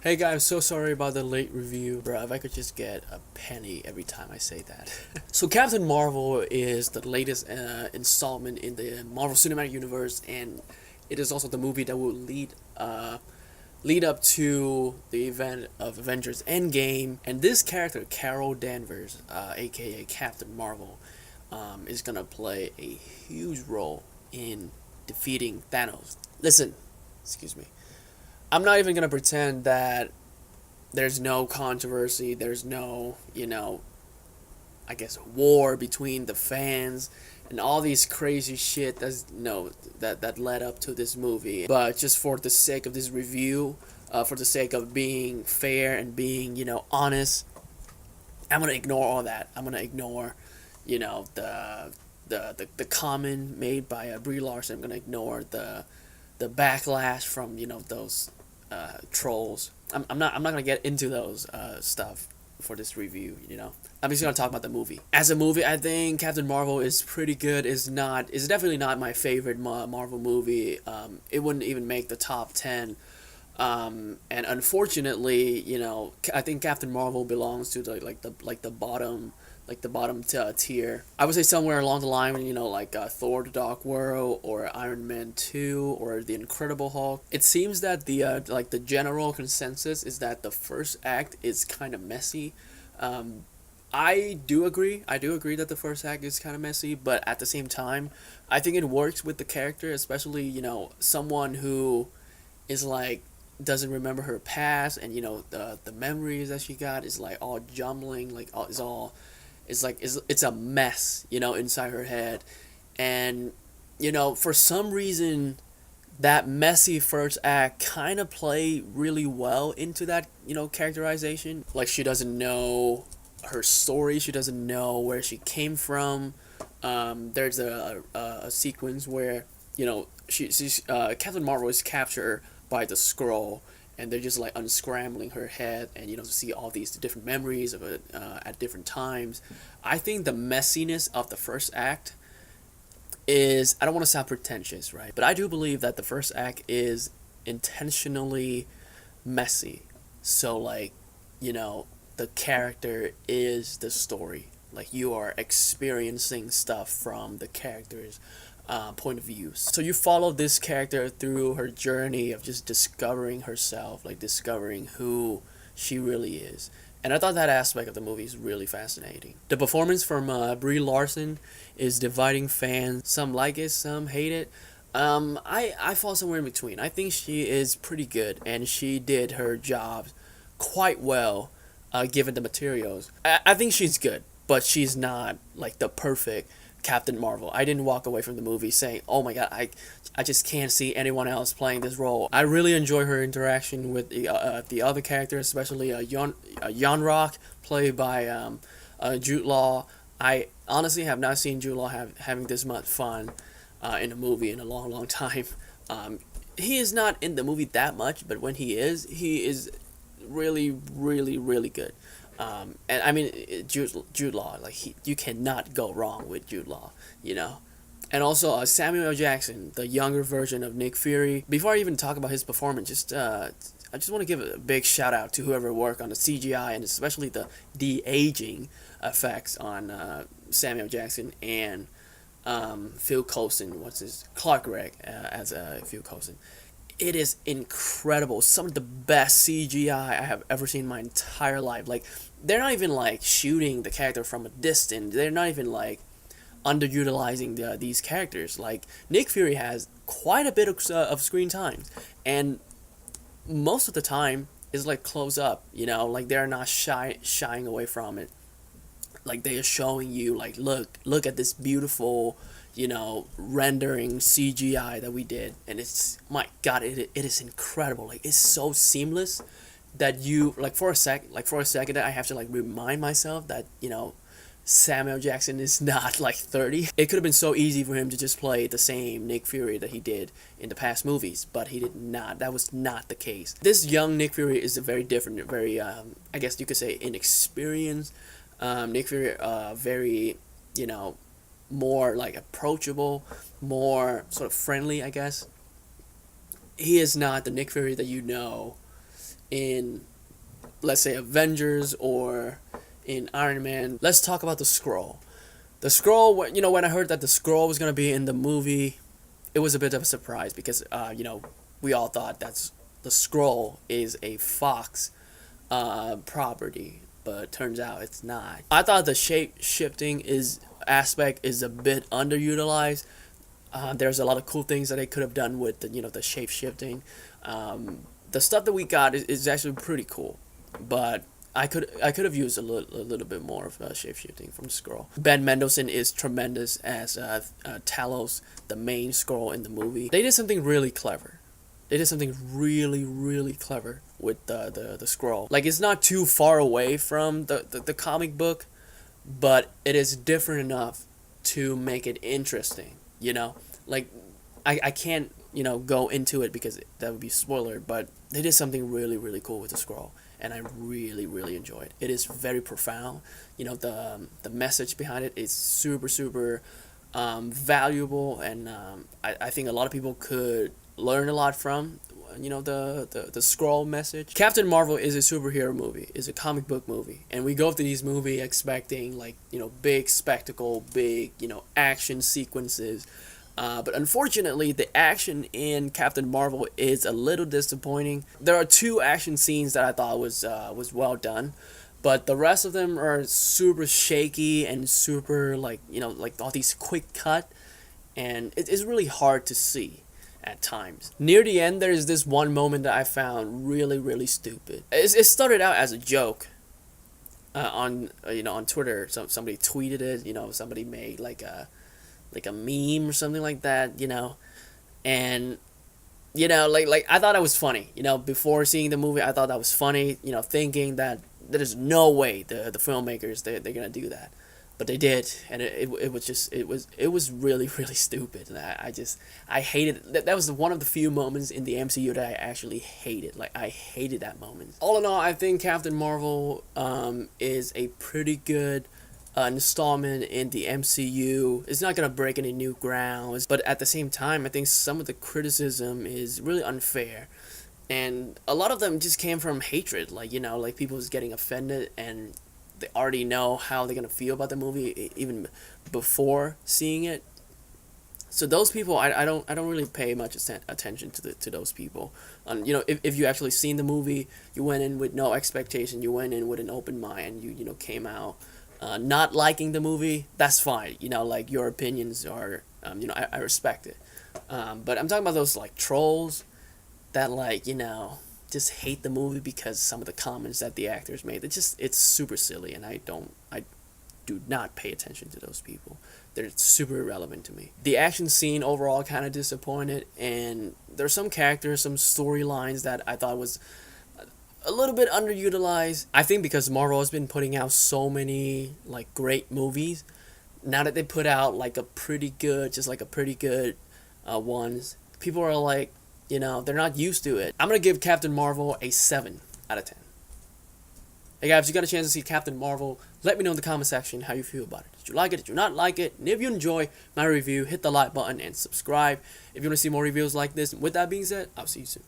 Hey guys, so sorry about the late review, bro. If I could just get a penny every time I say that. So, Captain Marvel is the latest installment in the Marvel Cinematic Universe, and it is also the movie that will lead up to the event of Avengers Endgame. And this character, Carol Danvers, aka Captain Marvel, is gonna play a huge role in defeating Thanos. Listen, excuse me. I'm not even gonna pretend that there's no controversy. There's no, I guess, war between the fans and all these crazy shit that's no that led up to this movie. But just for the sake of this review, for the sake of being fair and being honest, I'm gonna ignore all that. I'm gonna ignore, the comment made by Brie Larson. I'm gonna ignore the backlash from those trolls. I'm not gonna get into those stuff for this review. I'm just gonna talk about the movie. As a movie, I think Captain Marvel is pretty good. Is definitely not my favorite Marvel movie. It wouldn't even make the top 10. And unfortunately, I think Captain Marvel belongs to the bottom, tier. I would say somewhere along the line, like Thor: The Dark World or Iron Man 2 or The Incredible Hulk. It seems that the general consensus is that the first act is kind of messy. I do agree. I do agree that the first act is kind of messy, but at the same time, I think it works with the character, especially someone who is like doesn't remember her past, and the memories that she got is like all jumbling, like it's a mess, inside her head. And for some reason that messy first act kind of play really well into that characterization. Like, she doesn't know her story, she doesn't know where she came from. There's a sequence where she's Captain Marvel is captured by the scroll, and they're just like unscrambling her head, and to see all these different memories of it at different times. I think the messiness of the first act is, I don't want to sound pretentious, right, but I do believe that the first act is intentionally messy. So, like, the character is the story. Like, you are experiencing stuff from the character's point of view. So you follow this character through her journey of just discovering herself, like discovering who she really is. And I thought that aspect of the movie is really fascinating. The performance from Brie Larson is dividing fans. Some like it, some hate it. I fall somewhere in between. I think she is pretty good, and she did her job quite well, given the materials. I think she's good, but she's not like the perfect Captain Marvel. I didn't walk away from the movie saying, "Oh my god, I just can't see anyone else playing this role." I really enjoy her interaction with the other characters, especially Ragnarok, played by Jude Law. I honestly have not seen Jude Law having this much fun in a movie in a long, long time. He is not in the movie that much, but when he is really, really, really good. And I mean, Jude Law, like, you cannot go wrong with Jude Law, And also Samuel L. Jackson, the younger version of Nick Fury. Before I even talk about his performance, I just want to give a big shout out to whoever worked on the CGI, and especially the de-aging effects on Samuel Jackson and Phil Coulson. What's his Clark Gregg as Phil Coulson. It is incredible. Some of the best CGI I have ever seen in my entire life. Like, they're not even like shooting the character from a distance. They're not even like underutilizing these characters. Like, Nick Fury has quite a bit of screen time, and most of the time is like close up. Like, they're not shying away from it. Like, they are showing you, like, look at this beautiful rendering CGI that we did, and it's, my god, it is incredible. Like, it's so seamless that you, like, for a second I have to like remind myself that Samuel Jackson is not like 30. It could have been so easy for him to just play the same Nick Fury that he did in the past movies, but he did not. That was not the case. This young Nick Fury is a very different, very I guess you could say inexperienced Nick Fury, very more like approachable, more sort of friendly, I guess. He is not the Nick Fury that in, let's say, Avengers or in Iron Man. Let's talk about the scroll. The scroll, when I heard that the scroll was gonna be in the movie, it was a bit of a surprise because we all thought the scroll is a Fox property, but turns out it's not. I thought the shape shifting aspect is a bit underutilized. There's a lot of cool things that they could have done with the shape shifting. The stuff that we got is actually pretty cool, but I could have used a little bit more of shape shifting from the scroll. Ben Mendelsohn is tremendous as Talos, the main scroll in the movie. They did something really clever. They did something really, really clever with the scroll. Like, it's not too far away from the comic book, but it is different enough to make it interesting. Like, I can't go into it because that would be spoiler, but they did something really, really cool with the scroll, and I really, really enjoyed it. It is very profound. The message behind it is super, super valuable, and I think a lot of people could learn a lot from the scroll message. Captain Marvel is a superhero movie, is a comic book movie, and we go to these movies expecting big spectacle, big action sequences. But unfortunately, the action in Captain Marvel is a little disappointing. There are 2 action scenes that I thought was well done, but the rest of them are super shaky and super like all these quick cut, and it's really hard to see at times. Near the end, there's this one moment that I found really, really stupid. It started out as a joke on Twitter. Somebody tweeted it. Somebody made like a meme or something like that, and I thought it was funny. Before seeing the movie, I thought that was funny. Thinking that there's no way the filmmakers they're gonna do that, but they did, and it was really, really stupid. And I hated it. That was one of the few moments in the MCU that I actually hated. Like, I hated that moment. All in all, I think Captain Marvel is a pretty good installment in the MCU. It's not gonna break any new grounds, but at the same time, I think some of the criticism is really unfair, and a lot of them just came from hatred. Like people just getting offended, and they already know how they're gonna feel about the movie even before seeing it. So those people, I don't really pay much attention to those people. If you actually seen the movie, you went in with no expectation, you went in with an open mind, you came out not liking the movie, that's fine. Your opinions are, I respect it. But I'm talking about those trolls that just hate the movie because some of the comments that the actors made. It's super silly, and I do not pay attention to those people. They're super irrelevant to me. The action scene overall kind of disappointed, and there's some characters, some storylines that I thought was a little bit underutilized. I think because Marvel has been putting out so many great movies, now that they put out a pretty good ones, people are they're not used to it. I'm gonna give Captain Marvel a 7 out of 10. Hey guys, if you got a chance to see Captain Marvel, let me know in the comment section how you feel about it. Did you like it? Did you not like it? And if you enjoy my review, hit the like button and subscribe if you want to see more reviews like this. And with that being said, I'll see you soon.